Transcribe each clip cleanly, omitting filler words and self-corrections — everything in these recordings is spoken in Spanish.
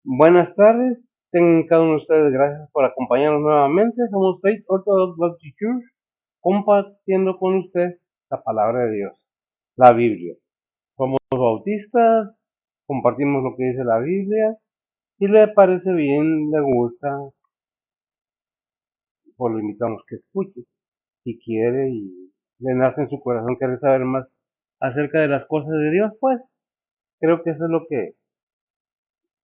Buenas tardes, tengan cada uno de ustedes gracias por acompañarnos nuevamente. Somos Faith Orthodox Baptist Church, compartiendo con usted la palabra de Dios, la Biblia. Somos bautistas, compartimos lo que dice la Biblia. Si le parece bien, le gusta, pues lo invitamos que escuche. Si quiere y le nace en su corazón querer saber más acerca de las cosas de Dios, pues creo que eso es lo que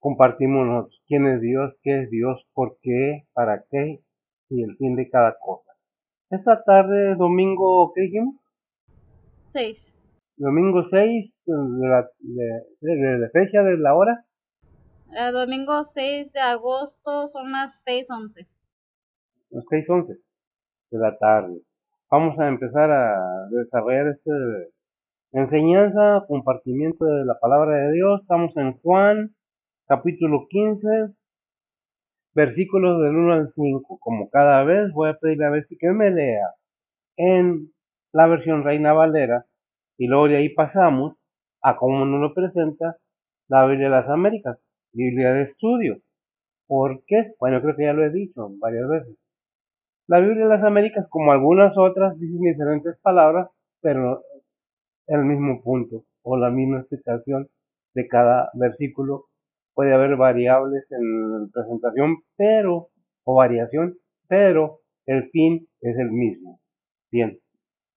compartimos nosotros. ¿Quién es Dios? ¿Qué es Dios? ¿Por qué? ¿Para qué? Y el fin de cada cosa. Esta tarde, domingo, ¿qué dijimos? 6. Domingo 6 de fecha, de la hora, El domingo 6 de agosto son las 6:11. las 6:11 de la tarde. Vamos a empezar a desarrollar esta enseñanza, compartimiento de la palabra de Dios. Estamos en Juan, capítulo 15, versículos del 1 al 5. Como cada vez, voy a pedirle a ver si que me lea en la versión Reina Valera y luego de ahí pasamos a cómo nos lo presenta la Biblia de las Américas, Biblia de estudio. ¿Por qué? Bueno, creo que ya lo he dicho varias veces. La Biblia de las Américas, como algunas otras, dicen diferentes palabras, pero el mismo punto o la misma explicación de cada versículo. Puede haber variables en la presentación, pero, o variación, pero el fin es el mismo. Bien,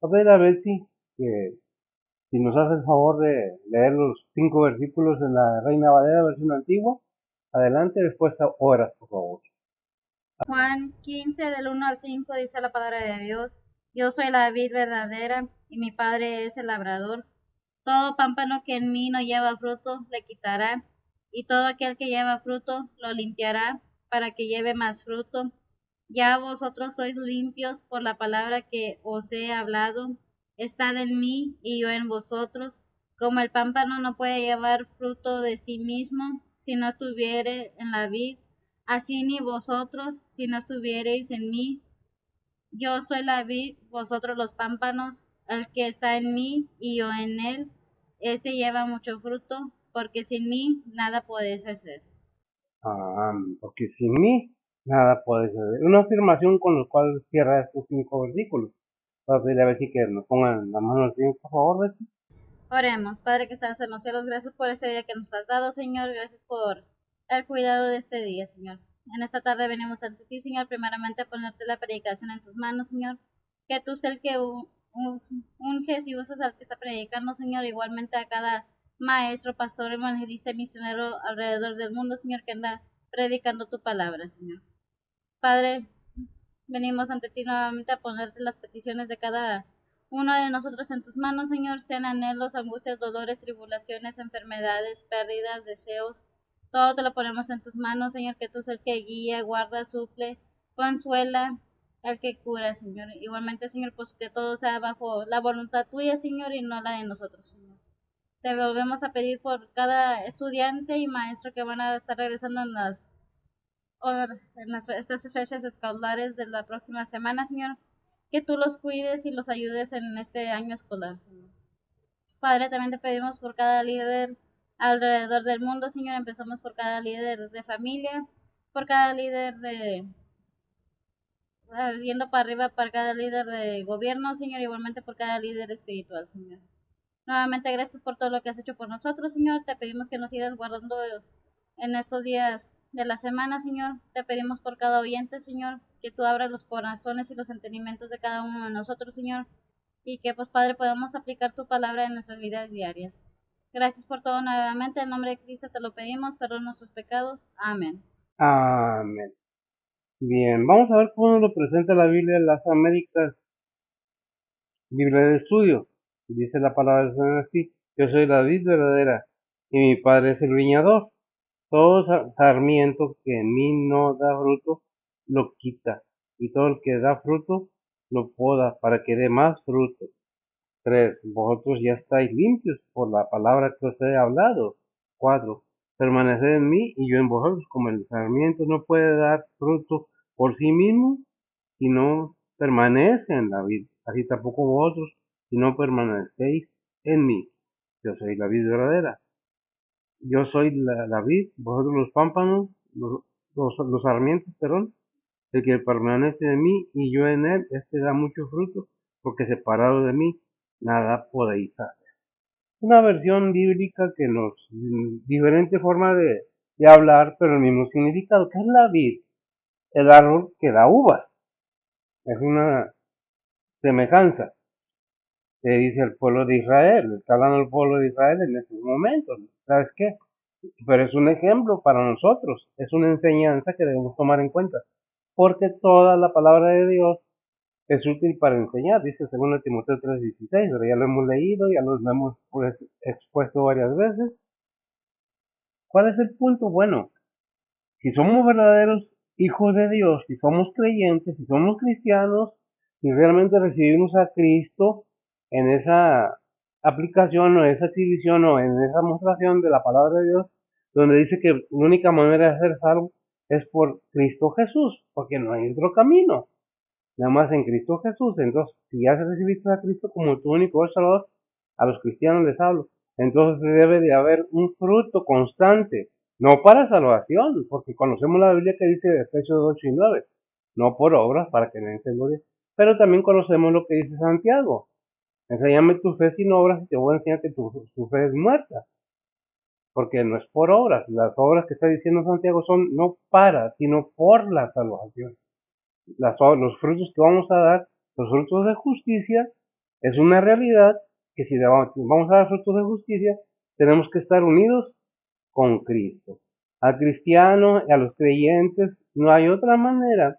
a ver, que si nos hace el favor de leer los 5 versículos en la Reina Valera, versión antigua. Adelante, después horas, por favor. Juan 15 del 1 al 5 dice la palabra de Dios: Yo soy la vid verdadera y mi padre es el labrador. Todo pámpano que en mí no lleva fruto le quitará, y todo aquel que lleva fruto lo limpiará para que lleve más fruto. Ya vosotros sois limpios por la palabra que os he hablado. Estad en mí y yo en vosotros. Como el pámpano no puede llevar fruto de sí mismo si no estuviere en la vid, así ni vosotros si no estuviereis en mí. Yo soy la vid, vosotros los pámpanos. El que está en mí y yo en él, ese lleva mucho fruto, porque sin mí nada podéis hacer. Porque sin mí nada puede ser. Una afirmación con la cual cierra estos 5 versículos. Para pedirle a ver si que nos pongan la mano al Señor, por favor, Betty. Oremos. Padre que estás en los cielos, gracias por este día que nos has dado, Señor. Gracias por el cuidado de este día, Señor. En esta tarde venimos ante ti, Señor, primeramente a ponerte la predicación en tus manos, Señor. Que tú seas el que unges y usas al que está predicando, Señor. Igualmente a cada maestro, pastor, evangelista, misionero alrededor del mundo, Señor, que anda predicando tu palabra, Señor. Padre, venimos ante ti nuevamente a ponerte las peticiones de cada uno de nosotros en tus manos, Señor, sean anhelos, angustias, dolores, tribulaciones, enfermedades, pérdidas, deseos. Todo te lo ponemos en tus manos, Señor, que tú eres el que guía, guarda, suple, consuela, el que cura, Señor. Igualmente, Señor, pues que todo sea bajo la voluntad tuya, Señor, y no la de nosotros, Señor. Te volvemos a pedir por cada estudiante y maestro que van a estar regresando estas fechas escolares de la próxima semana, Señor, que tú los cuides y los ayudes en este año escolar, Señor. Padre, también te pedimos por cada líder alrededor del mundo, Señor. Empezamos por cada líder de familia, por cada líder yendo para arriba, para cada líder de gobierno, Señor, igualmente por cada líder espiritual, Señor. Nuevamente, gracias por todo lo que has hecho por nosotros, Señor. Te pedimos que nos sigas guardando en estos días de la semana, Señor. Te pedimos por cada oyente, Señor, que tú abras los corazones y los entendimientos de cada uno de nosotros, Señor, y que, pues, Padre, podamos aplicar tu palabra en nuestras vidas diarias. Gracias por todo nuevamente. En nombre de Cristo te lo pedimos. Perdón nuestros pecados. Amén. Amén. Bien, vamos a ver cómo nos lo presenta la Biblia de las Américas, Biblia de estudio. Dice la palabra del Señor así: Yo soy la vid verdadera y mi padre es el viñador. Todo sarmiento que en mí no da fruto, lo quita, y todo el que da fruto, lo poda para que dé más fruto. 3. Vosotros ya estáis limpios por la palabra que os he hablado. 4. Permaneced en mí y yo en vosotros, como el sarmiento no puede dar fruto por sí mismo si no permanece en la vid. Así tampoco vosotros si no permanecéis en mí. Yo soy la vid verdadera yo soy la vid, vosotros los pámpanos, los sarmientos, perdón. El que permanece en mí y yo en él, este da mucho fruto, porque separado de mí, nada podéis hacer. Una versión bíblica que nos, diferente forma de hablar, pero el mismo significado, que es la vid, el árbol que da uvas. Es una semejanza que dice el pueblo de Israel, está hablando el pueblo de Israel en estos momentos, ¿sabes qué? Pero es un ejemplo para nosotros, es una enseñanza que debemos tomar en cuenta, porque toda la palabra de Dios es útil para enseñar, dice 2 Timoteo 3:16, pero ya lo hemos leído, ya lo hemos pues, expuesto varias veces. ¿Cuál es el punto? Bueno, si somos verdaderos hijos de Dios, si somos creyentes, si somos cristianos, si realmente recibimos a Cristo en esa aplicación o esa exhibición o en esa mostración de la palabra de Dios, donde dice que la única manera de ser salvo es por Cristo Jesús, porque no hay otro camino, nada más en Cristo Jesús. Entonces, si ya recibiste a Cristo como tu único Salvador, a los cristianos les hablo, entonces debe de haber un fruto constante, no para salvación, porque conocemos la Biblia que dice de Efesios 8 y 9, no por obras para que nadie se glorie, pero también conocemos lo que dice Santiago, enséñame tu fe sin obras y te voy a enseñar que tu fe es muerta, porque no es por obras, las obras que está diciendo Santiago son no para, sino por la salvación. Los frutos que vamos a dar, los frutos de justicia, es una realidad que si vamos a dar frutos de justicia, tenemos que estar unidos con Cristo. Al cristiano y a los creyentes no hay otra manera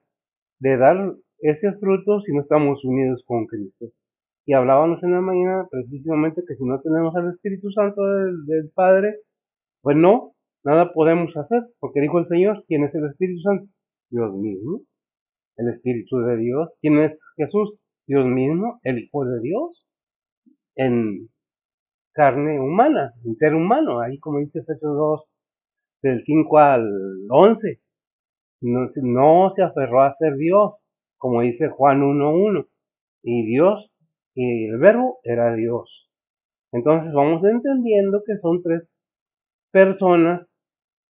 de dar ese fruto si no estamos unidos con Cristo. Y hablábamos en la mañana precisamente que si no tenemos al Espíritu Santo del Padre, pues no, nada podemos hacer, porque dijo el Señor, ¿quién es el Espíritu Santo? Dios mismo, el Espíritu de Dios. ¿Quién es Jesús? Dios mismo, el Hijo de Dios, en carne humana, en ser humano, ahí como dice Efesios 2, del 5 al 11. No se aferró a ser Dios, como dice Juan 1:1, y Dios, y el verbo era Dios. Entonces vamos entendiendo que son tres personas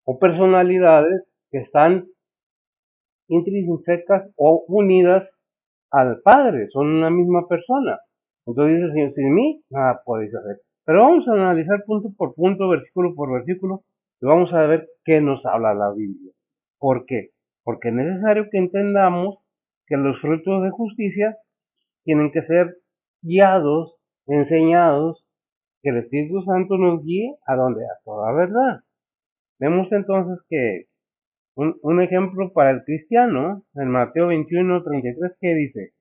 o personalidades que están intrínsecas o unidas al Padre, son una misma persona. Entonces dice el Señor, sin mí nada podéis hacer. Pero vamos a analizar punto por punto, versículo por versículo, y vamos a ver qué nos habla la Biblia. ¿Por qué? Porque es necesario que entendamos que los frutos de justicia tienen que ser guiados, enseñados, que el Espíritu Santo nos guíe a donde a toda verdad. Vemos entonces que un ejemplo para el cristiano, en Mateo 21:33, que dice,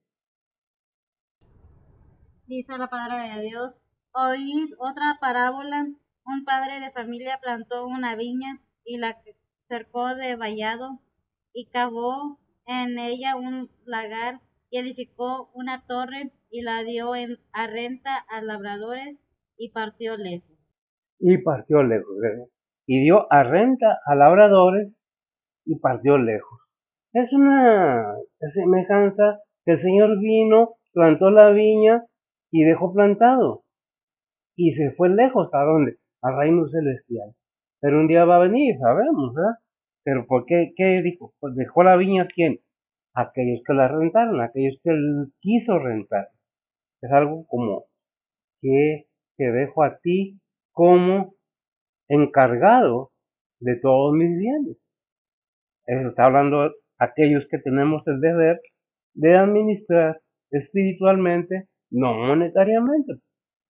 Dice la palabra de Dios, oíd otra parábola. Un padre de familia plantó una viña y la cercó de vallado y cavó en ella un lagar y edificó una torre y la dio a renta a labradores y partió lejos. y partió lejos, y dio a renta a labradores y partió lejos. Es una semejanza que el Señor vino, plantó la viña y dejó plantado, y se fue lejos, ¿a dónde? Al reino celestial. Pero un día va a venir, sabemos, ¿verdad? Pero ¿por qué? ¿Qué dijo? Pues dejó la viña, ¿a quién? Aquellos que la rentaron, aquellos que él quiso rentar. Es algo como que te dejo a ti como encargado de todos mis bienes. Eso está hablando aquellos que tenemos el deber de administrar espiritualmente, no monetariamente,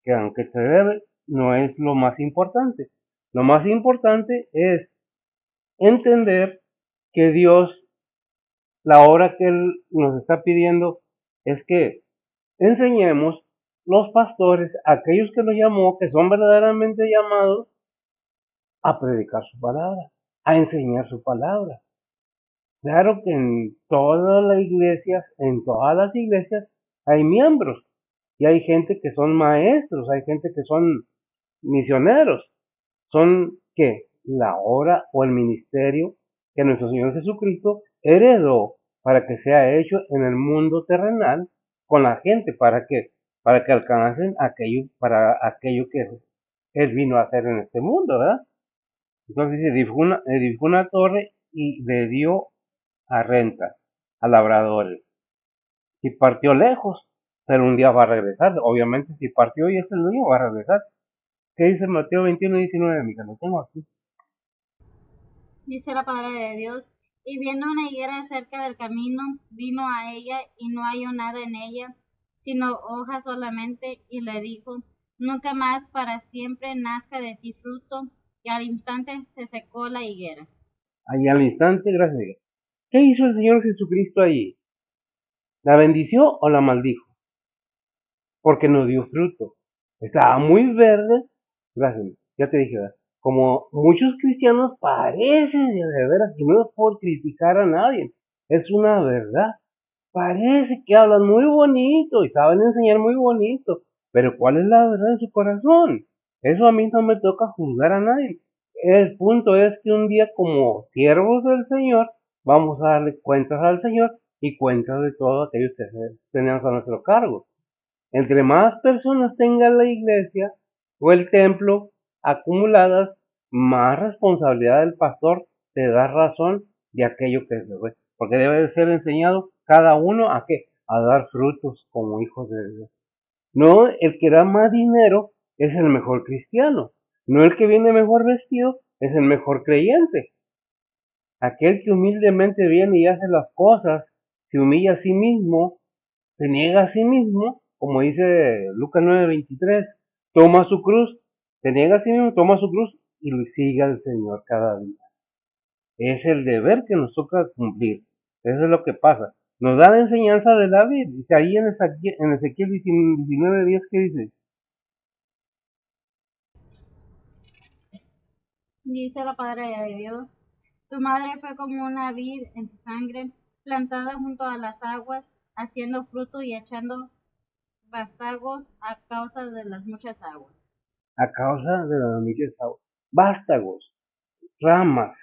que aunque se debe, no es lo más importante. Lo más importante es entender que Dios, la obra que Él nos está pidiendo es que enseñemos los pastores, aquellos que lo llamó, que son verdaderamente llamados, a predicar su palabra, a enseñar su palabra. Claro que en todas las iglesias, en todas las iglesias, hay miembros y hay gente que son maestros, hay gente que son misioneros, son que la obra o el ministerio que nuestro Señor Jesucristo heredó para que sea hecho en el mundo terrenal con la gente, para que alcancen aquello, para aquello que Él vino a hacer en este mundo, ¿verdad? Entonces dice, edificó una torre y le dio a renta a labradores. Y partió lejos, pero un día va a regresar. Obviamente, si partió y es el dueño, va a regresar. ¿Qué dice Mateo 21:19, mija? Lo tengo aquí. Dice la palabra de Dios, y viendo una higuera cerca del camino, vino a ella y no halló nada en ella, sino hojas solamente, y le dijo, nunca más para siempre nazca de ti fruto, y al instante se secó la higuera. Ahí al instante, gracias a Dios. ¿Qué hizo el Señor Jesucristo allí? ¿La bendició o la maldijo? Porque no dio fruto. Estaba muy verde, gracias, ya te dije, ¿verdad? Como muchos cristianos parecen, de veras, que no es por criticar a nadie, es una verdad. Parece que hablan muy bonito y saben enseñar muy bonito, pero ¿cuál es la verdad en su corazón? Eso a mí no me toca juzgar a nadie. El punto es que un día como siervos del Señor vamos a darle cuentas al Señor y cuentas de todo aquello que tenemos a nuestro cargo. Entre más personas tenga la iglesia o el templo acumuladas, más responsabilidad del pastor te da razón de aquello que se ve. Porque debe de ser enseñado cada uno a qué, a dar frutos como hijos de Dios. No el que da más dinero es el mejor cristiano. No el que viene mejor vestido es el mejor creyente. Aquel que humildemente viene y hace las cosas, se humilla a sí mismo, se niega a sí mismo, como dice Lucas 9:23, toma su cruz, se niega a sí mismo, toma su cruz y sigue al Señor cada día. Es el deber que nos toca cumplir. Eso es lo que pasa. Nos da la enseñanza de David. Dice ahí en Ezequiel 19:10, ¿qué dice? Dice la palabra de Dios, tu madre fue como una vid en tu sangre, plantada junto a las aguas, haciendo fruto y echando vástagos a causa de las muchas aguas. A causa de la muchas vástagos, ramas,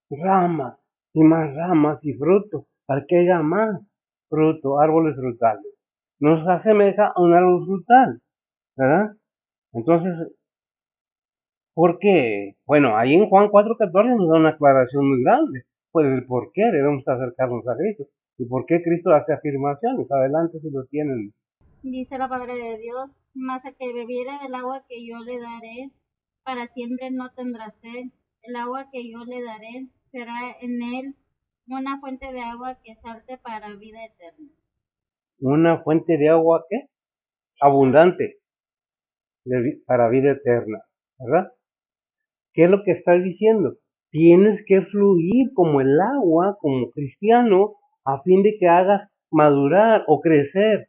ramas y más ramas y frutos, para que haya más fruto, árboles frutales. Nos asemeja a un árbol frutal, ¿verdad? Entonces, ¿por qué? Bueno, ahí en Juan 4:14 nos da una aclaración muy grande. Pues el por qué debemos acercarnos a Cristo y por qué Cristo hace afirmaciones. Adelante si lo tienen. Dice la palabra de Dios, mas el que bebiere del agua que yo le daré, para siempre no tendrá sed. El agua que yo le daré será en él una fuente de agua que salte para vida eterna. Una fuente de agua, ¿qué? Abundante para vida eterna, ¿verdad? ¿Qué es lo que está diciendo? Tienes que fluir como el agua, como cristiano, a fin de que hagas madurar o crecer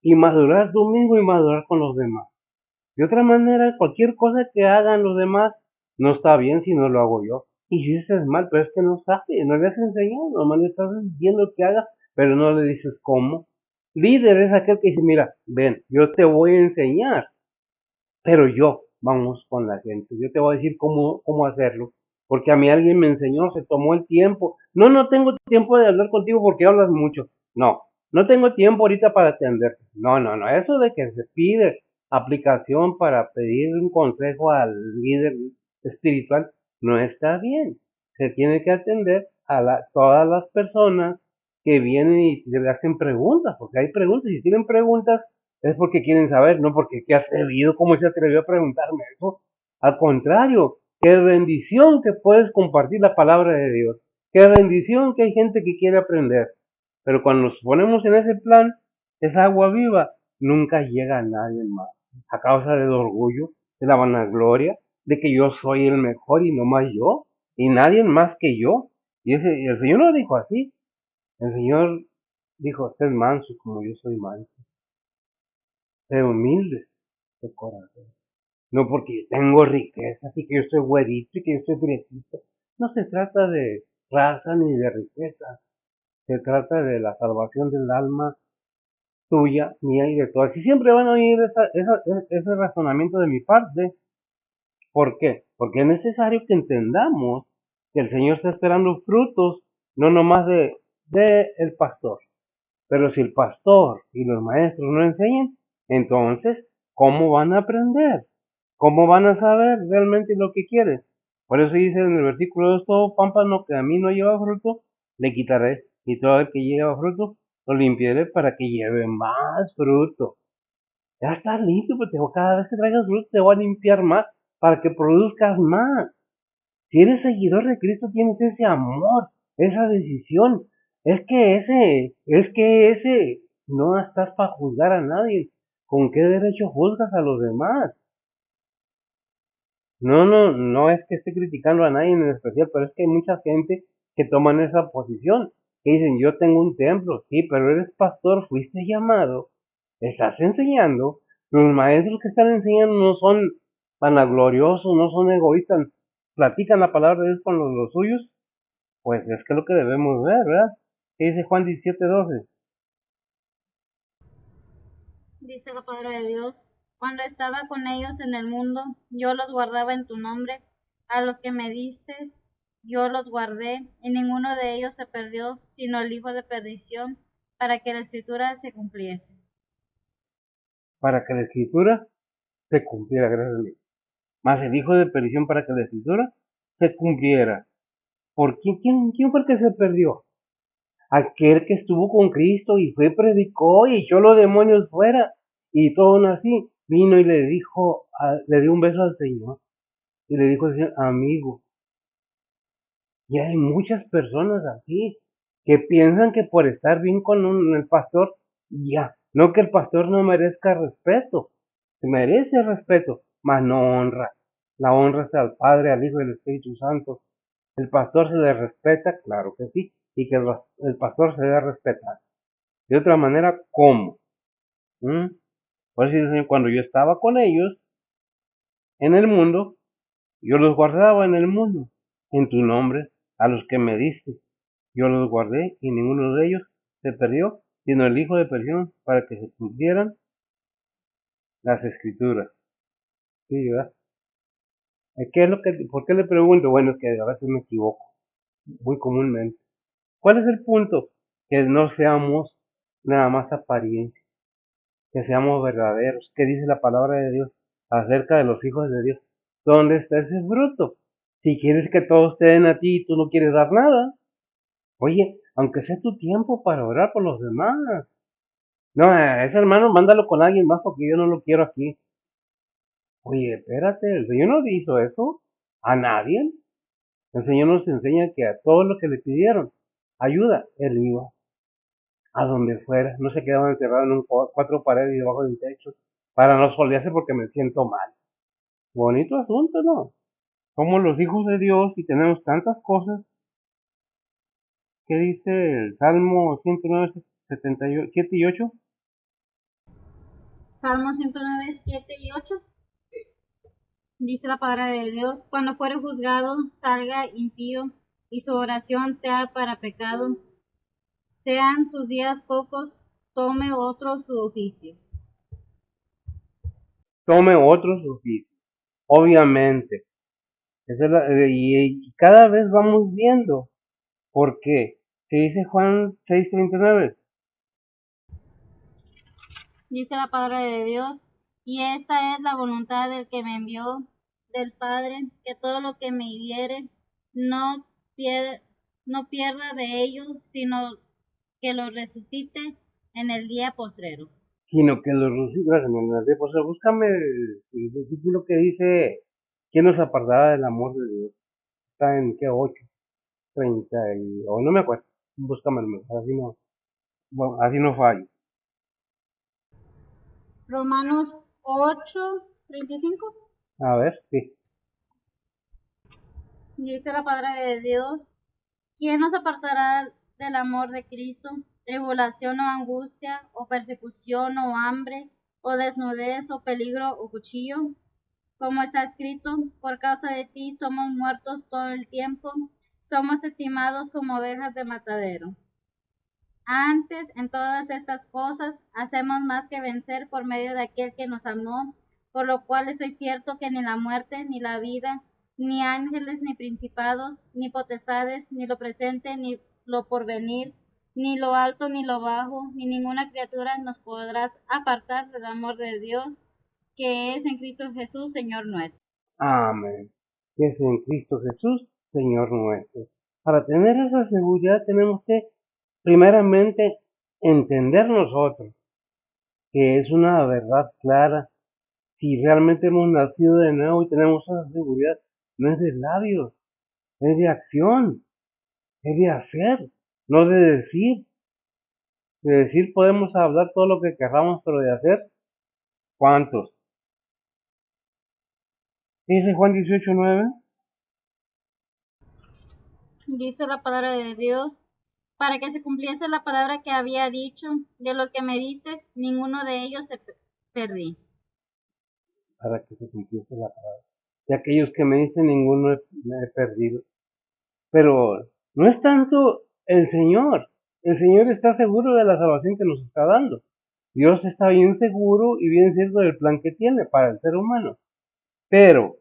y madurar tú mismo y madurar con los demás. De otra manera, cualquier cosa que hagan los demás no está bien si no lo hago yo. Y si es mal, pero es que no sabe, no le has enseñado, nomás le estás diciendo que haga, pero no le dices cómo. Líder es aquel que dice, mira, ven, yo te voy a enseñar, pero yo, vamos con la gente, yo te voy a decir cómo hacerlo, porque a mí alguien me enseñó, se tomó el tiempo. No, no tengo tiempo de hablar contigo porque hablas mucho. No, no tengo tiempo ahorita para atenderte. No, no, no, eso de que se pide aplicación para pedir un consejo al líder espiritual no está bien. Se tiene que atender a todas las personas que vienen y le hacen preguntas, porque hay preguntas, y si tienen preguntas, es porque quieren saber, no porque qué ha atrevido, cómo se atrevió a preguntarme eso. Al contrario, qué bendición que puedes compartir la palabra de Dios. Qué bendición que hay gente que quiere aprender. Pero cuando nos ponemos en ese plan, esa agua viva nunca llega a nadie más. A causa del orgullo, de la vanagloria, de que yo soy el mejor y no más yo, y nadie más que yo. Y el Señor no dijo así. El Señor dijo, sed manso como yo soy manso. Sed humildes de corazón. No porque yo tengo riquezas y que yo soy güerito y que yo soy prietito. No se trata de raza ni de riqueza. Se trata de la salvación del alma tuya, mía y de todas. Y siempre van a oír ese razonamiento de mi parte. ¿Por qué? Porque es necesario que entendamos que el Señor está esperando frutos, no nomás de el pastor. Pero si el pastor y los maestros no enseñan, entonces, ¿cómo van a aprender? ¿Cómo van a saber realmente lo que quieren? Por eso dice en el versículo 2, todo pámpano que a mí no lleva fruto, le quitaré, y todo el que lleva fruto, lo limpiaré para que lleve más fruto. Ya está listo, pero cada vez que traigas fruto te voy a limpiar más para que produzcas más. Si eres seguidor de Cristo, tienes ese amor, esa decisión. Es que ese no estás para juzgar a nadie. ¿Con qué derecho juzgas a los demás? No es que esté criticando a nadie en especial, pero es que hay mucha gente que toman esa posición, que dicen, yo tengo un templo, sí, pero eres pastor, fuiste llamado, estás enseñando, los maestros que están enseñando no son vanagloriosos, no son egoístas, platican la palabra de Dios con los suyos, pues es que es lo que debemos ver, ¿verdad? ¿Qué dice Juan 17:12? Dice la palabra de Dios, cuando estaba con ellos en el mundo, yo los guardaba en tu nombre, a los que me diste, yo los guardé, y ninguno de ellos se perdió, sino el hijo de perdición, para que la escritura se cumpliese. Para que la escritura se cumpliera, gracias a Dios. Más el hijo de perdición para que la escritura se cumpliera. ¿Por quién fue el que se perdió? Aquel que estuvo con Cristo y fue, predicó y echó los demonios fuera y todo así. Vino y le dijo, le dio un beso al Señor y le dijo al Señor, amigo. Y hay muchas personas así que piensan que por estar bien con el pastor, ya, no que el pastor no merezca respeto, se merece respeto, mas no honra. La honra es al Padre, al Hijo y al Espíritu Santo. El pastor se le respeta, claro que sí, y que el pastor se debe respetar. De otra manera, ¿cómo? ¿Mm? Por eso dice, cuando yo estaba con ellos en el mundo, yo los guardaba en el mundo, en tu nombre, a los que me diste. Yo los guardé y ninguno de ellos se perdió, sino el hijo de perdición, para que se cumplieran las escrituras. Sí, ¿verdad? ¿Por qué le pregunto? Bueno, es que a veces me equivoco, muy comúnmente. ¿Cuál es el punto? Que no seamos nada más apariencia, que seamos verdaderos. ¿Qué dice la palabra de Dios acerca de los hijos de Dios? ¿Dónde está ese fruto? Si quieres que todos te den a ti y tú no quieres dar nada, oye, aunque sea tu tiempo para orar por los demás. No, a ese hermano mándalo con alguien más porque yo no lo quiero aquí. Oye, espérate, el Señor no hizo eso a nadie. El Señor nos enseña que a todos los que le pidieron ayuda, Él iba a donde fuera. No se quedaba encerrado en cuatro paredes y debajo de un techo para no solearse porque me siento mal. Bonito asunto, ¿no? Somos los hijos de Dios y tenemos tantas cosas. ¿Qué dice el Salmo 109, 7 y 8? Salmo 109, 7 y 8. Dice la palabra de Dios, cuando fuere juzgado, salga impío, y su oración sea para pecado, sean sus días pocos, tome otro su oficio. Tome otros oficios. Obviamente. Y cada vez vamos viendo. ¿Por qué? Se dice Juan 6:39. Dice la palabra de Dios, y esta es la voluntad del que me envió, del Padre, que todo lo que me diere no pierda, no pierda de ello, sino que lo resucite en el día postrero. Sino que los rusicos en el de, pues búscame el versículo que dice, ¿quién nos apartará del amor de Dios? Está en qué 8:30 o no me acuerdo. Búscame el mejor, así no, bueno, así no fallo. Romanos 8:35. A ver, sí. Dice la palabra de Dios, ¿quién nos apartará del amor de Cristo? Tribulación o angustia, o persecución o hambre, o desnudez o peligro o cuchillo. Como está escrito, por causa de ti somos muertos todo el tiempo, somos estimados como ovejas de matadero. Antes, en todas estas cosas, hacemos más que vencer por medio de aquel que nos amó, por lo cual estoy cierto que ni la muerte, ni la vida, ni ángeles, ni principados, ni potestades, ni lo presente, ni lo porvenir, ni lo alto, ni lo bajo, ni ninguna criatura nos podrás apartar del amor de Dios, que es en Cristo Jesús, Señor nuestro. Amén. que es en Cristo Jesús, Señor nuestro. Para tener esa seguridad tenemos que, primeramente, entender nosotros que es una verdad clara. Si realmente hemos nacido de nuevo y tenemos esa seguridad, no es de labios, es de acción, es de hacer, no de decir. De decir podemos hablar todo lo que queramos, pero de hacer, ¿cuántos? Dice Juan 18:9. Dice la palabra de Dios, para que se cumpliese la palabra que había dicho, de los que me diste, ninguno de ellos perdí. Para que se cumpliese la palabra. De aquellos que me dicen, ninguno me he perdido. Pero no es tanto el Señor. El Señor está seguro de la salvación que nos está dando. Dios está bien seguro y bien cierto del plan que tiene para el ser humano. Pero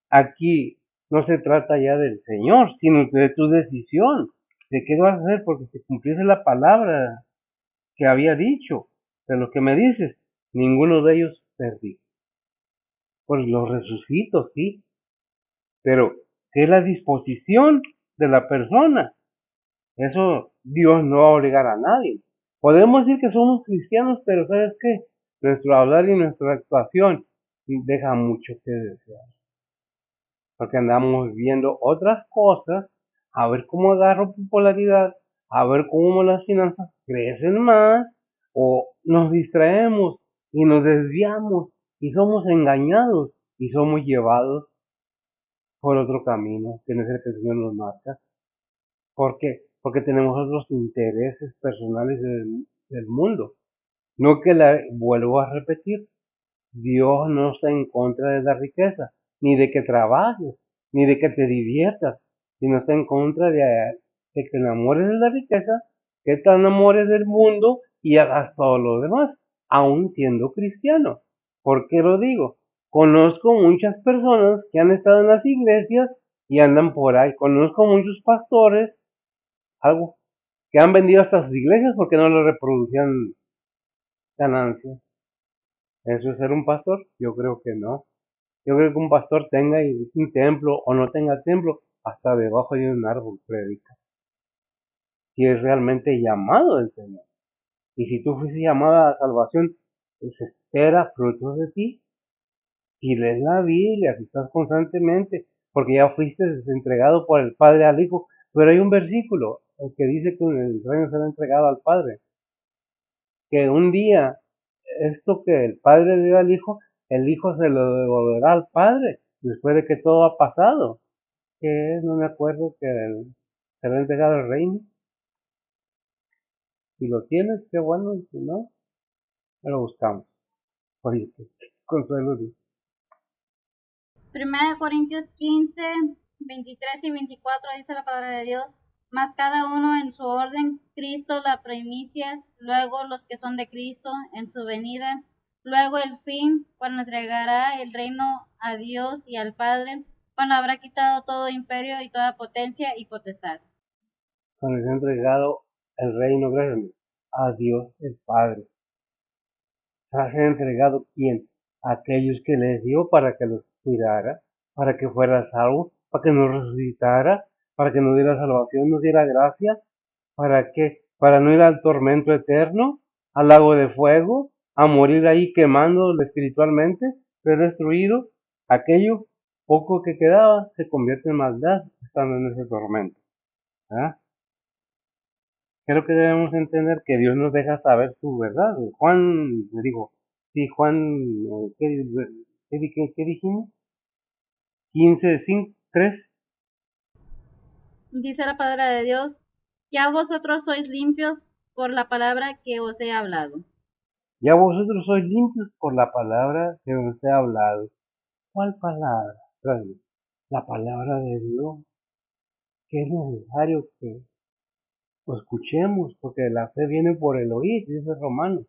aquí no se trata ya del Señor, sino de tu decisión. ¿De qué vas a hacer? Porque se cumpliese la palabra que había dicho. De lo que me dices, ninguno de ellos perdí. Pues los resucito, sí, pero ¿qué es la disposición de la persona? Eso Dios no va a obligar a nadie. Podemos decir que somos cristianos, pero ¿sabes qué? Nuestro hablar y nuestra actuación deja mucho que desear. Porque andamos viendo otras cosas, a ver cómo agarro popularidad, a ver cómo las finanzas crecen más, o nos distraemos y nos desviamos y somos engañados y somos llevados por otro camino, que no es el que el Señor nos marca. ¿Por qué? Porque tenemos otros intereses personales del mundo. No que la vuelvo a repetir, Dios no está en contra de la riqueza, ni de que trabajes, ni de que te diviertas, sino está en contra de que te enamores de la riqueza, que te enamores del mundo y hagas todo lo demás, aún siendo cristiano. ¿Por qué lo digo? Conozco muchas personas que han estado en las iglesias y andan por ahí. Conozco muchos pastores, algo, que han vendido hasta sus iglesias porque no le reproducían ganancias. ¿Eso es ser un pastor? Yo creo que no. Yo creo que un pastor tenga un templo o no tenga templo, hasta debajo de un árbol predica. Si es realmente llamado del Señor. Y si tú fuiste llamada a salvación, pues espera frutos de ti. Si lees la Biblia, si estás constantemente, porque ya fuiste entregado por el Padre al Hijo. Pero hay un versículo que dice que el reino será entregado al Padre. Que un día esto que el Padre le dio al Hijo, el Hijo se lo devolverá al Padre después de que todo ha pasado. Que no me acuerdo que se le ha entregado el reino. Si lo tienes, qué bueno, y si no, lo buscamos. Oye, qué consuelo. Primera de Corintios 15, 23 y 24 dice la palabra de Dios, mas cada uno en su orden, Cristo la primicias, luego los que son de Cristo en su venida, luego el fin, cuando entregará el reino a Dios y al Padre, cuando habrá quitado todo imperio y toda potencia y potestad. Cuando se ha entregado el reino, gracias a Dios el Padre. Se ha entregado quién? Aquellos que les dio para que los cuidara, para que fuera salvo, para que nos resucitara, para que nos diera salvación, nos diera gracia. ¿Para qué? Para no ir al tormento eterno, al lago de fuego, a morir ahí quemando espiritualmente, ser destruido. Aquello poco que quedaba se convierte en maldad estando en ese tormento. ¿Ah? Creo que debemos entender que Dios nos deja saber su verdad. Juan, le digo, sí, Juan, ¿qué dijimos? 15, 5, 3. Dice la palabra de Dios, ya vosotros sois limpios por la palabra que os he hablado. Ya vosotros sois limpios por la palabra que os he hablado. ¿Cuál palabra? La palabra de Dios, que es necesario que lo escuchemos, porque la fe viene por el oír, dice Romano.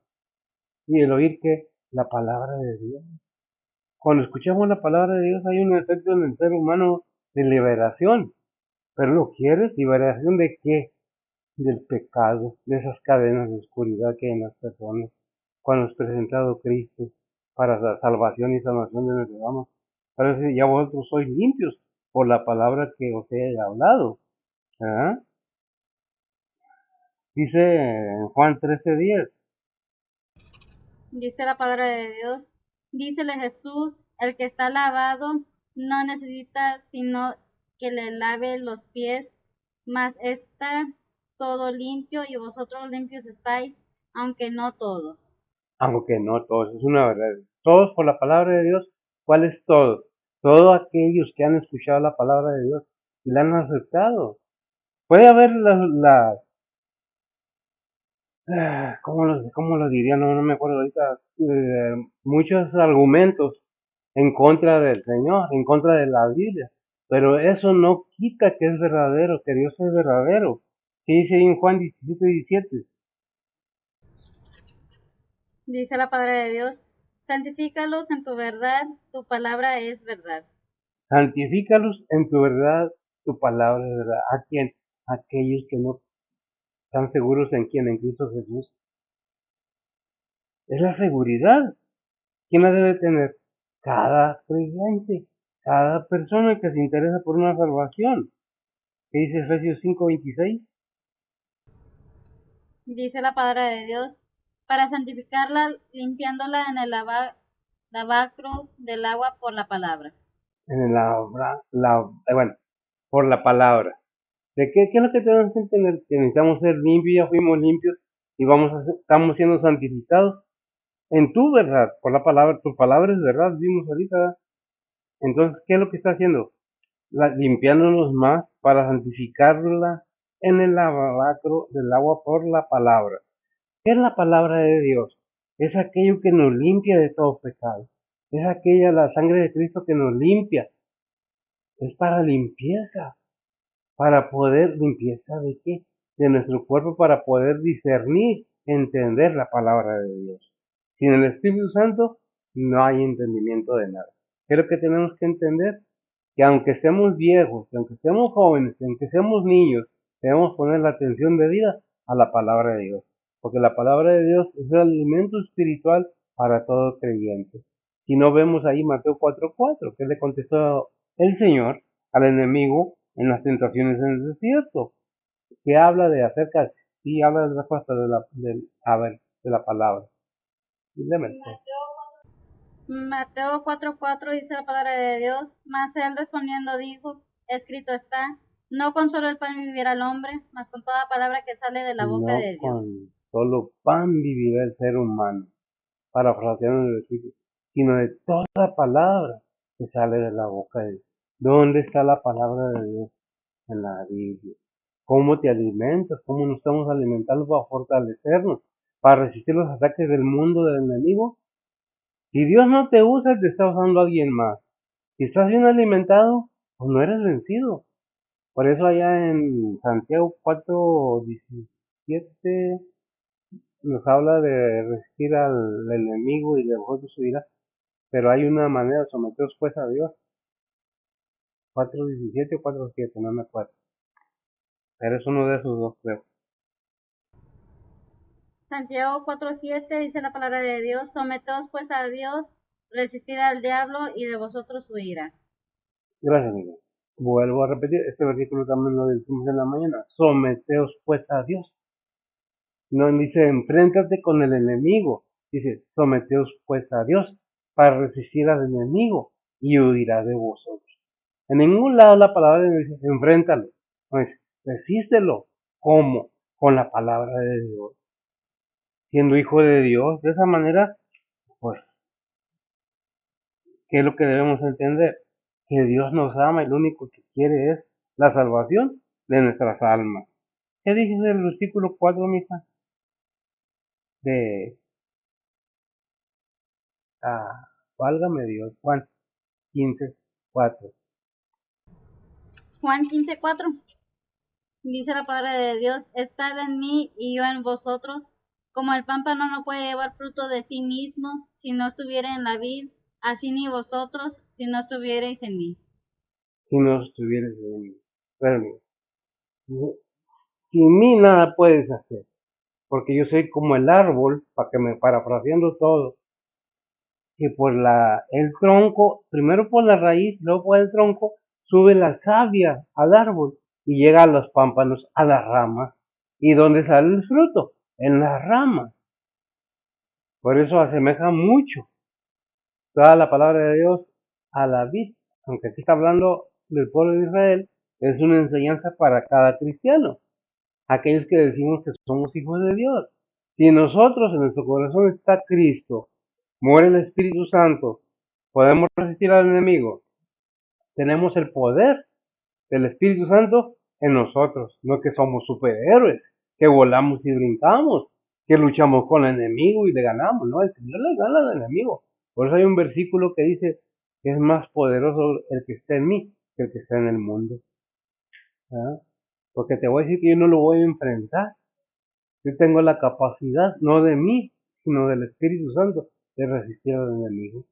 Y el oír que la palabra de Dios. Cuando escuchamos la palabra de Dios hay un efecto en el ser humano de liberación. Pero ¿lo quieres? ¿Liberación de qué? Del pecado, de esas cadenas de oscuridad que hay en las personas. Cuando es presentado Cristo para la salvación y salvación de nuestros almas. Parece ya vosotros sois limpios por la palabra que os he hablado. ¿Ah? Dice en Juan 13:10. Dice la palabra de Dios. Dícele Jesús, el que está lavado no necesita sino que le lave los pies, mas está todo limpio y vosotros limpios estáis, aunque no todos. Aunque no todos, es una verdad. Todos por la palabra de Dios. ¿Cuál es todo? Todos aquellos que han escuchado la palabra de Dios y la han aceptado. Puede haber ¿cómo lo diría? No me acuerdo ahorita. Muchos argumentos en contra del Señor, en contra de la Biblia. Pero eso no quita que es verdadero, que Dios es verdadero. ¿Qué dice ahí en Juan 17:17? Dice la palabra de Dios, santifícalos en tu verdad, tu palabra es verdad. Santifícalos en tu verdad, tu palabra es verdad. ¿A quién? Aquellos que no están seguros en quién, en Cristo Jesús. Es la seguridad. ¿Quién la debe tener? Cada creyente, cada persona que se interesa por una salvación. ¿Qué dice Efesios 5:26? Dice la palabra de Dios, para santificarla, limpiándola en el lavacro del agua por la palabra. En el bueno, por la palabra. ¿De qué es lo que tenemos que entender? Que necesitamos ser limpios, ya fuimos limpios y estamos siendo santificados en tu verdad, por la palabra. Tu palabra es verdad, vimos ahorita, ¿verdad? Entonces, ¿qué es lo que está haciendo? Limpiándonos más para santificarla en el lavacro del agua por la palabra. ¿Qué es la palabra de Dios? Es aquello que nos limpia de todo pecado. Es aquella, la sangre de Cristo que nos limpia. Es para limpieza. Para poder, ¿limpieza de qué? De nuestro cuerpo, para poder discernir, entender la palabra de Dios. Sin el Espíritu Santo no hay entendimiento de nada. ¿Qué es lo que tenemos que entender? Que aunque seamos viejos, que aunque seamos jóvenes, que aunque seamos niños, debemos poner la atención debida a la palabra de Dios. Porque la palabra de Dios es el alimento espiritual para todo creyente. Si no vemos ahí Mateo 4:4, que le contestó el Señor al enemigo en las tentaciones en el desierto, que habla de acerca, y habla de la respuesta de la palabra. Mateo 4:4 dice la palabra de Dios, mas él respondiendo dijo, escrito está, no con solo el pan vivirá el hombre, mas con toda palabra que sale de la boca No de con Dios. solo pan vivirá el ser humano, parafraseando el versículo, sino de toda palabra que sale de la boca de Dios. ¿Dónde está la palabra de Dios? En la Biblia. ¿Cómo te alimentas? ¿Cómo nos estamos alimentando para fortalecernos? ¿Para resistir los ataques del mundo, del enemigo? Si Dios no te usa, te está usando alguien más. Si estás bien alimentado, pues no eres vencido. Por eso allá en Santiago 4:17 nos habla de resistir al enemigo y de vosotros huirá. Pero hay una manera de someteros pues a Dios. 4:17 o 4:7, no me acuerdo. Pero es uno de esos dos, creo. Santiago 4:7 dice la palabra de Dios, someteos pues a Dios, resistid al diablo y de vosotros huirá. Gracias, Miguel. Vuelvo a repetir, este versículo también lo decimos en la mañana. Someteos pues a Dios. No dice enfréntate con el enemigo. Dice someteos pues a Dios para resistir al enemigo y huirá de vosotros. En ningún lado la palabra dice enfréntalo. No dice resístelo. ¿Cómo? Con la palabra de Dios. Siendo hijo de Dios, de esa manera, pues, ¿qué es lo que debemos entender? Que Dios nos ama y lo único que quiere es la salvación de nuestras almas. ¿Qué dice el versículo 4, mija? De, válgame Dios, Juan 15:4. Juan 15:4 dice la palabra de Dios, estad en mí y yo en vosotros, como el pámpano no puede llevar fruto de sí mismo si no estuviera en la vid, así ni vosotros si no estuvierais en mí. Si no estuvieras en mí. Pero, sin mí nada puedes hacer, porque yo soy como el árbol, para que me parafraseando todo, que por el tronco, primero por la raíz, luego por el tronco, sube la savia al árbol y llega a los pámpanos, a las ramas. ¿Y dónde sale el fruto? En las ramas. Por eso asemeja mucho toda la palabra de Dios a la vid, aunque aquí está hablando del pueblo de Israel, es una enseñanza para cada cristiano, aquellos que decimos que somos hijos de Dios. Si en nosotros, en nuestro corazón está Cristo, muere el Espíritu Santo, podemos resistir al enemigo, tenemos el poder del Espíritu Santo en nosotros, no que somos superhéroes, que volamos y brincamos, que luchamos con el enemigo y le ganamos, no, el Señor le gana al enemigo. Por eso hay un versículo que dice que es más poderoso el que está en mí que el que está en el mundo. ¿Ah? Porque te voy a decir que yo no lo voy a enfrentar. Yo tengo la capacidad, no de mí, sino del Espíritu Santo, de resistir al enemigo,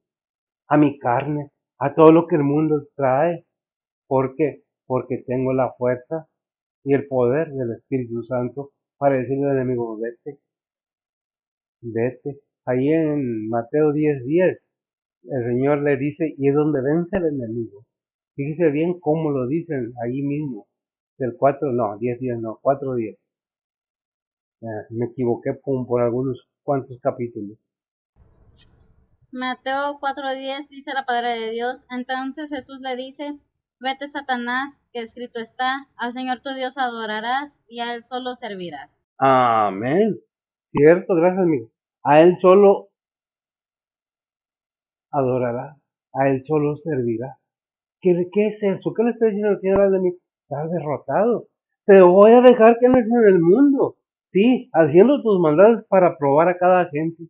a mi carne, a todo lo que el mundo trae. ¿Por qué? Porque tengo la fuerza y el poder del Espíritu Santo para decirle al enemigo, vete, vete. Ahí en Mateo 10:10, el Señor le dice, y es donde vence el enemigo. Fíjese bien cómo lo dicen ahí mismo. Del 4, no, 10:10 no, 4:10. Me equivoqué por algunos cuantos capítulos. Mateo 4:10 dice la palabra de Dios. Entonces Jesús le dice, vete Satanás, que escrito está, al Señor tu Dios adorarás y a Él solo servirás. Amén. Cierto, gracias, amigo. A Él solo adorará, a Él solo servirá. ¿Qué es eso? ¿Qué le está diciendo el Señor de mí? Estás derrotado. Te voy a dejar que andes en el mundo. Sí, haciendo tus maldades para probar a cada gente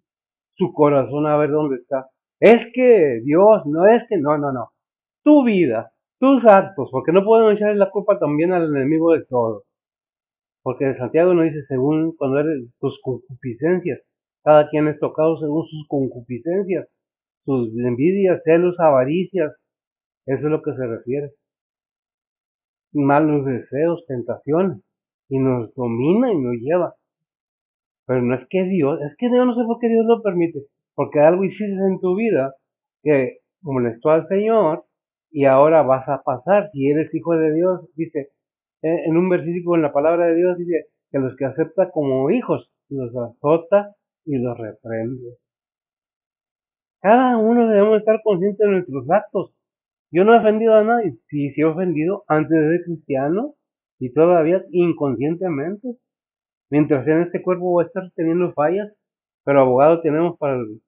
su corazón a ver dónde está. Es que Dios, no es que, no, no, no. Tu vida, tus actos, porque no podemos echarle la culpa también al enemigo de todo. Porque Santiago nos dice, según cuando eres tus concupiscencias, cada quien es tocado según sus concupiscencias, sus envidias, celos, avaricias, eso es lo que se refiere. Malos deseos, tentaciones, y nos domina y nos lleva. Pero no es que Dios, es que Dios no sé por qué Dios lo permite, porque algo hiciste en tu vida que molestó al Señor y ahora vas a pasar, si eres hijo de Dios, dice, en un versículo en la palabra de Dios dice que los que acepta como hijos los azota y los reprende. Cada uno debemos estar conscientes de nuestros actos. Yo no he ofendido a nadie. Sí, sí he ofendido antes de ser cristiano y todavía inconscientemente. Mientras en este cuerpo voy a estar teniendo fallas, pero abogado tenemos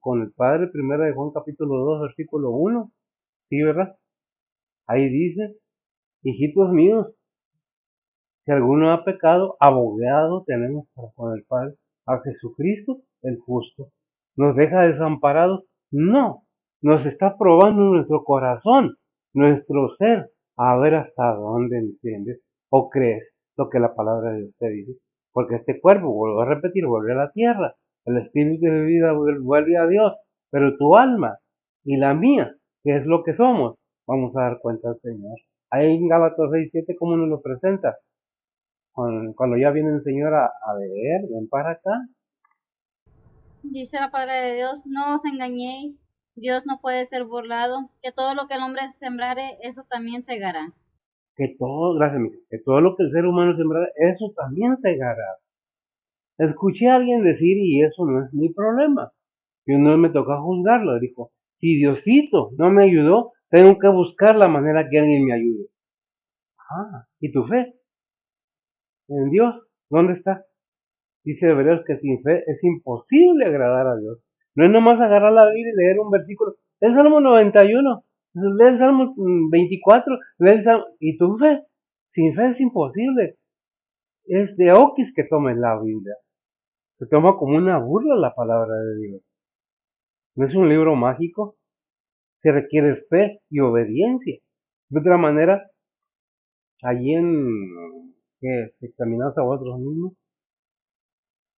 con el Padre, primera de Juan capítulo 2, versículo 1. Sí, ¿verdad? Ahí dice, hijitos míos, si alguno ha pecado, abogado tenemos con el Padre, a Jesucristo el justo. ¿Nos deja desamparados? No, nos está probando nuestro corazón, nuestro ser, a ver hasta dónde entiendes o crees lo que la palabra de Dios te dice. Porque este cuerpo, vuelvo a repetir, vuelve a la tierra, el espíritu de vida vuelve a Dios, pero tu alma y la mía, que es lo que somos, vamos a dar cuenta al Señor. Ahí en Gálatas 6:7, ¿cómo nos lo presenta? Cuando ya viene el Señor a ver, ven para acá. Dice la palabra de Dios, no os engañéis, Dios no puede ser burlado, que todo lo que el hombre sembrare, eso también segará. Gracias, amigo, que todo lo que el ser humano sembrará, eso también segará. Escuché a alguien decir, y eso no es mi problema, que no me toca juzgarlo, dijo, si Diosito no me ayudó, tengo que buscar la manera que alguien me ayude. ¿Y tu fe en Dios? ¿Dónde está? Dice Hebreos que sin fe es imposible agradar a Dios. No es nomás agarrar la Biblia y leer un versículo. El Salmo 91, lee el Salmo 24, lee el Salmo, y tu fe, sin fe es imposible. Es de oquis que tomes la Biblia. Se toma como una burla la palabra de Dios. No es un libro mágico. Se requiere fe y obediencia. De otra manera, allí que se examinados a vosotros mismos,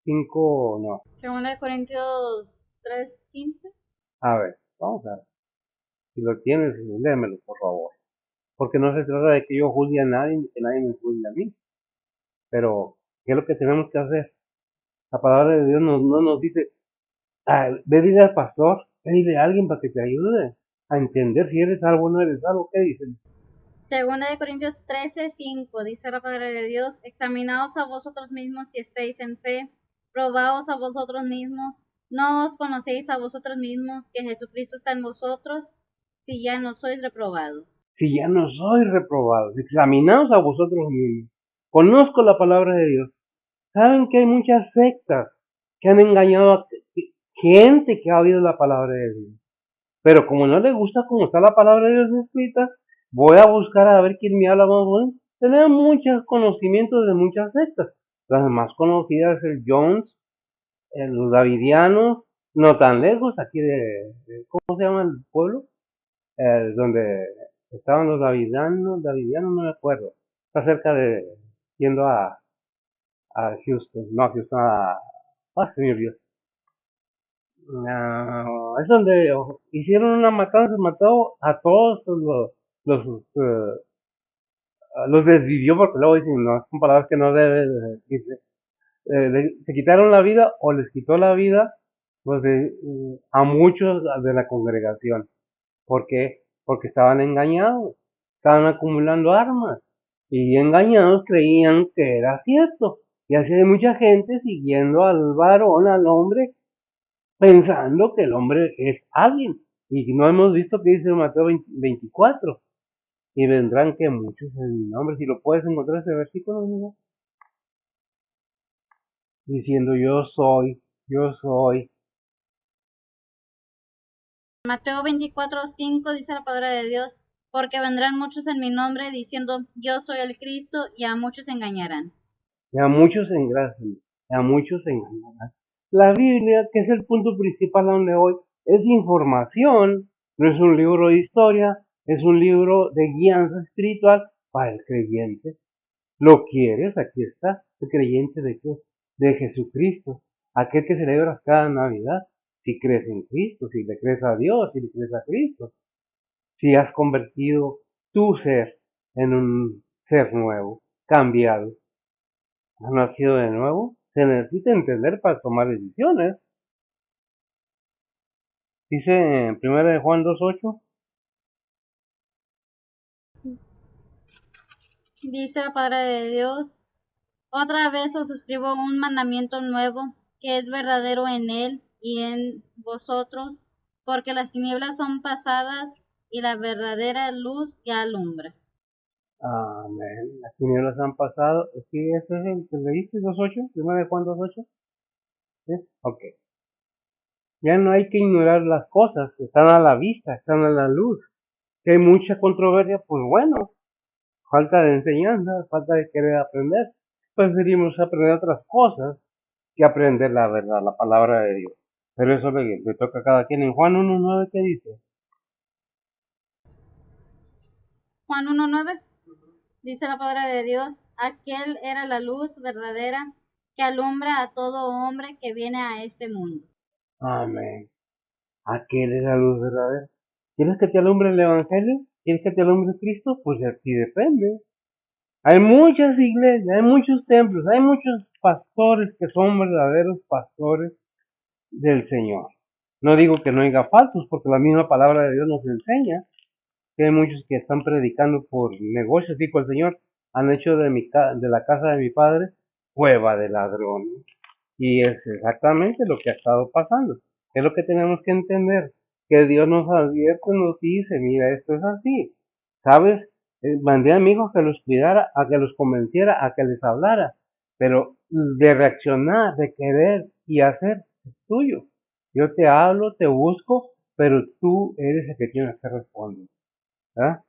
5, no. Según el Corintios 3:15. A ver, vamos a ver. Si lo tienes, léemelo, por favor. Porque no se trata de que yo juzgue a nadie ni que nadie me juzgue a mí. Pero, ¿qué es lo que tenemos que hacer? La palabra de Dios no nos dice, ve dile al pastor, ve dile a alguien para que te ayude a entender si eres salvo o no eres salvo. ¿Qué dicen? Segunda de Corintios 13:5 dice la palabra de Dios: examinaos a vosotros mismos si estáis en fe, probaos a vosotros mismos, no os conocéis a vosotros mismos que Jesucristo está en vosotros, si ya no sois reprobados. Si ya no soy reprobado, examinaos a vosotros mismos. Conozco la palabra de Dios. Saben que hay muchas sectas que han engañado a gente que ha oído la palabra de Dios. Pero como no le gusta cómo está la palabra de Dios escrita, voy a buscar a ver quién me habla más bueno. Tenemos muchos conocimientos de muchas sectas. Las más conocidas es el Jones, los Davidianos, no tan lejos, aquí ¿cómo se llama el pueblo? Donde estaban los Davidianos no me acuerdo. Está cerca de, yendo a Houston, no a Houston, señor Dios. No, es donde hicieron una matanza, mató a todos los desvivió, porque luego dicen, no, son palabras que no deben decirse. Se quitaron la vida o les quitó la vida pues, a muchos de la congregación. ¿Por qué? Porque estaban engañados, estaban acumulando armas y engañados creían que era cierto. Y así hay mucha gente siguiendo al varón, al hombre, pensando que el hombre es alguien. Y no hemos visto que dice Mateo 24. Y vendrán que muchos en mi nombre. Si lo puedes encontrar ese versículo, amigo, diciendo yo soy, yo soy. Mateo 24:5 dice la palabra de Dios: porque vendrán muchos en mi nombre diciendo yo soy el Cristo, y a muchos engañarán. Y a muchos engrasan, y a muchos engañarán. La Biblia, que es el punto principal donde hoy, es información, no es un libro de historia, es un libro de guianza espiritual para el creyente. ¿Lo quieres? Aquí está, el creyente de qué? De Jesucristo, aquel que celebras cada Navidad. Si crees en Cristo, si le crees a Dios, si le crees a Cristo, si has convertido tu ser en un ser nuevo, cambiado, has nacido de nuevo, se necesita entender para tomar decisiones. Dice en 1 de Juan 2:8. Dice la palabra de Dios: otra vez os escribo un mandamiento nuevo, que es verdadero en él y en vosotros, porque las tinieblas son pasadas y la verdadera luz ya alumbra. Amén. Las tinieblas han pasado. Sí, ese es el que leíste, 2:8, 1 de Juan 2:8. ¿Sí? Ok. Ya no hay que ignorar las cosas, están a la vista, están a la luz. Que hay mucha controversia, pues bueno, falta de enseñanza, falta de querer aprender. Preferimos aprender otras cosas que aprender la verdad, la palabra de Dios. Pero eso le toca a cada quien. En Juan 1:9, ¿qué dice? Juan 1:9 dice la palabra de Dios: aquel era la luz verdadera que alumbra a todo hombre que viene a este mundo. Amén. Aquel es la luz verdadera. ¿Quieres que te alumbre el Evangelio? ¿Quieres que te alumbre Cristo? Pues de ti depende. Hay muchas iglesias, hay muchos templos, hay muchos pastores que son verdaderos pastores del Señor. No digo que no haya falsos, porque la misma palabra de Dios nos enseña que hay muchos que están predicando por negocios, dijo el Señor, han hecho de la casa de mi padre cueva de ladrones. Y es exactamente lo que ha estado pasando. Es lo que tenemos que entender, que Dios nos advierte, nos dice, mira, esto es así. ¿Sabes? Mandé a mi hijo a que los cuidara, a que los convenciera, a que les hablara. Pero de reaccionar, de querer y hacer es tuyo. Yo te hablo, te busco, pero tú eres el que tienes que responder. ¿Ah?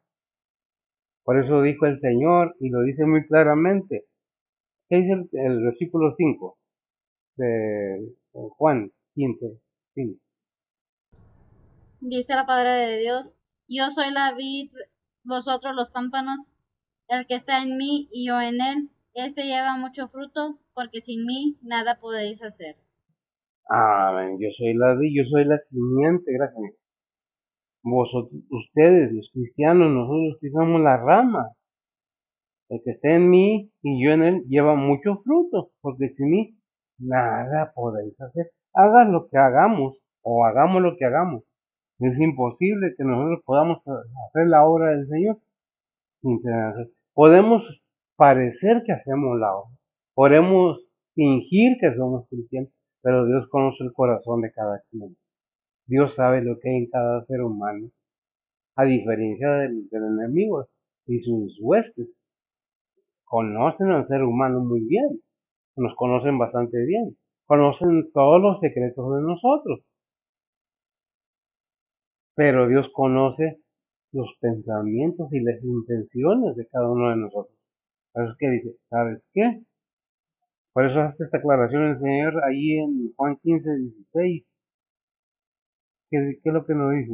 Por eso dijo el Señor, y lo dice muy claramente. ¿Qué dice el versículo 5 de Juan 15? 5? Dice la palabra de Dios: yo soy la vid, vosotros los pámpanos, el que está en mí y yo en él, ese lleva mucho fruto, porque sin mí nada podéis hacer. Amén. Yo soy la vid, yo soy la simiente, gracias. Vosotros, ustedes, los cristianos, nosotros que somos la rama. El que esté en mí y yo en él lleva mucho fruto, porque sin mí nada podéis hacer. Hagan lo que hagamos o hagamos lo que hagamos. Es imposible que nosotros podamos hacer la obra del Señor Podemos parecer que hacemos la obra, podemos fingir que somos cristianos, pero Dios conoce el corazón de cada quien. Dios sabe lo que hay en cada ser humano, a diferencia del enemigo y sus huestes. Conocen al ser humano muy bien, nos conocen bastante bien, conocen todos los secretos de nosotros, pero Dios conoce los pensamientos y las intenciones de cada uno de nosotros. Por eso es que dice, ¿sabes qué? Por eso hace esta aclaración el Señor ahí en Juan 15:16. ¿Qué es lo que nos dice?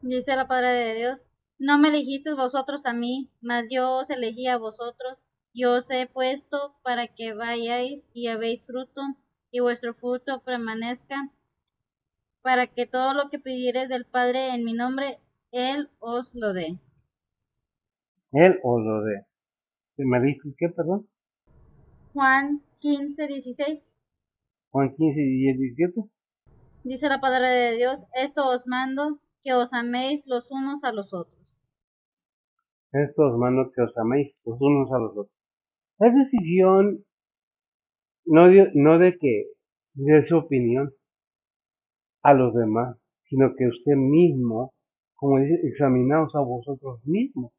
Dice la palabra de Dios, no me elegisteis vosotros a mí, mas yo os elegí a vosotros, yo os he puesto para que vayáis y habéis fruto, y vuestro fruto permanezca, para que todo lo que pidiereis del Padre en mi nombre, Él os lo dé. Él os lo dé. ¿Me dice qué, perdón? Juan 15:16. Juan 15:17. Dice la palabra de Dios, esto os mando, que os améis los unos a los otros. Esto os mando que os améis los unos a los otros. Es decisión no de que dé su opinión a los demás, sino que usted mismo, como dice, examinaos a vosotros mismos.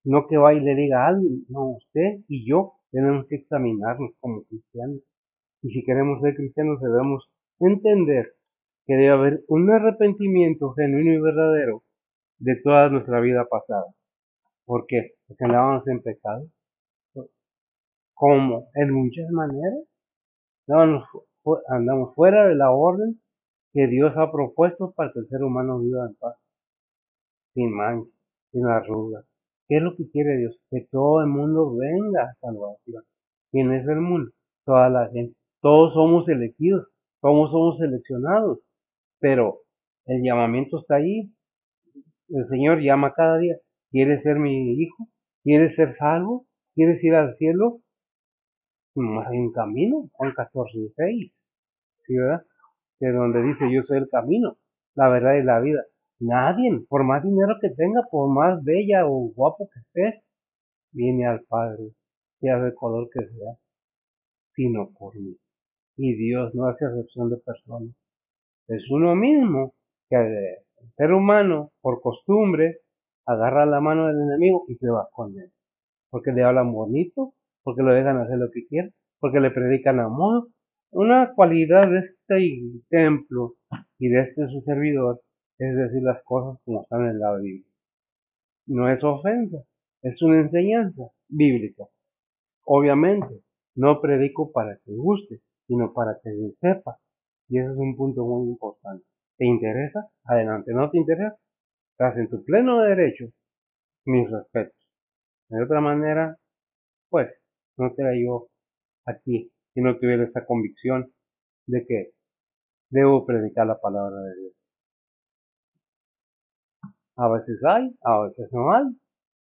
No que vaya y le diga a alguien, no, usted y yo tenemos que examinarnos como cristianos. Y si queremos ser cristianos debemos entender que debe haber un arrepentimiento genuino y verdadero de toda nuestra vida pasada. ¿Por qué? Porque andábamos en pecado. ¿Cómo? En muchas maneras. Andamos fuera de la orden que Dios ha propuesto para que el ser humano viva en paz, sin mancha, sin arrugas. ¿Qué es lo que quiere Dios? Que todo el mundo venga a salvación. ¿Quién es el mundo? Toda la gente. Todos somos elegidos, todos somos seleccionados, pero el llamamiento está ahí. El Señor llama cada día. ¿Quieres ser mi hijo? ¿Quieres ser salvo? ¿Quieres ir al cielo? Hay un camino, Juan 14:6, ¿sí, verdad? Que donde dice yo soy el camino, la verdad y la vida. Nadie, por más dinero que tenga, por más bella o guapo que esté, viene al Padre, sea del color que sea, sino por mí. Y Dios no hace acepción de personas. Es uno mismo que el ser humano, por costumbre, agarra la mano del enemigo y se va con él. Porque le hablan bonito, porque lo dejan hacer lo que quiere, porque le predican amor. Una cualidad de este templo y de este su servidor es decir las cosas como están en la Biblia. No es ofensa, es una enseñanza bíblica. Obviamente, no predico para que guste, sino para que sepa. Y ese es un punto muy importante. ¿Te interesa? Adelante. ¿No te interesa? Estás en tu pleno derecho. Mis respetos. De otra manera, pues, no te yo aquí, sino que hubiera esta convicción de que debo predicar la palabra de Dios. A veces hay, a veces no hay.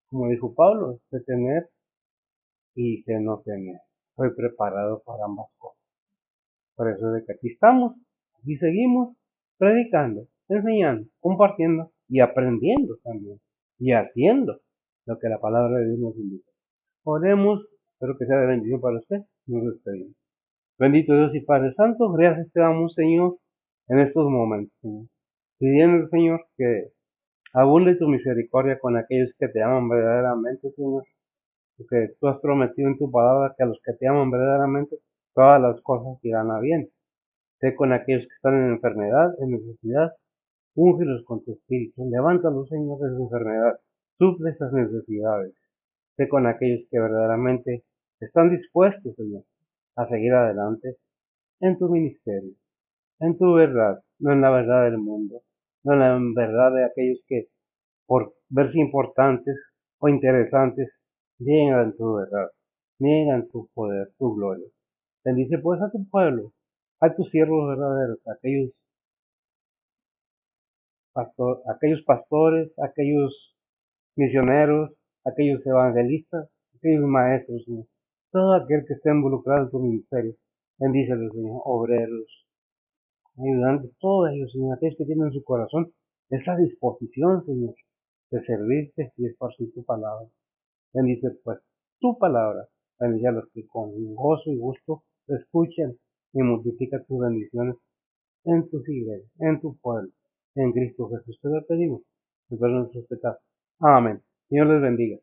Como dijo Pablo, sé tener y sé no tener. Estoy preparado para ambas cosas. Por eso es de que aquí estamos, aquí seguimos predicando, enseñando, compartiendo y aprendiendo también. Y haciendo lo que la palabra de Dios nos indica. Oremos, espero que sea de bendición para usted. Nos despedimos. Bendito Dios y Padre Santo, gracias te damos, Señor, en estos momentos, Señor. Pidiendo, Señor, que abunde tu misericordia con aquellos que te aman verdaderamente, Señor. Porque tú has prometido en tu palabra que a los que te aman verdaderamente, todas las cosas irán a bien. Sé con aquellos que están en enfermedad, en necesidad, úngelos con tu espíritu. Levántalos, Señor, de su enfermedad. Suple esas necesidades. Sé con aquellos que verdaderamente están dispuestos, Señor, a seguir adelante en tu ministerio, en tu verdad, no en la verdad del mundo, no en la verdad de aquellos que, por verse importantes o interesantes, niegan tu verdad, niegan tu poder, tu gloria. Bendice pues a tu pueblo, a tus siervos verdaderos, aquellos pastores, aquellos misioneros, aquellos evangelistas, aquellos maestros, Señor. Todo aquel que esté involucrado en tu ministerio. Bendícelos, Señor, obreros, ayudantes, todos ellos, Señor, aquellos que tienen en su corazón esa disposición, Señor, de servirte y esparcir tu palabra. Bendice pues tu palabra. Bendice a los que con gozo y gusto te escuchen y multiplica tus bendiciones en tus iglesias, en tu pueblo. En Cristo Jesús te lo pedimos. En nuestros pecados. Amén. Dios les bendiga.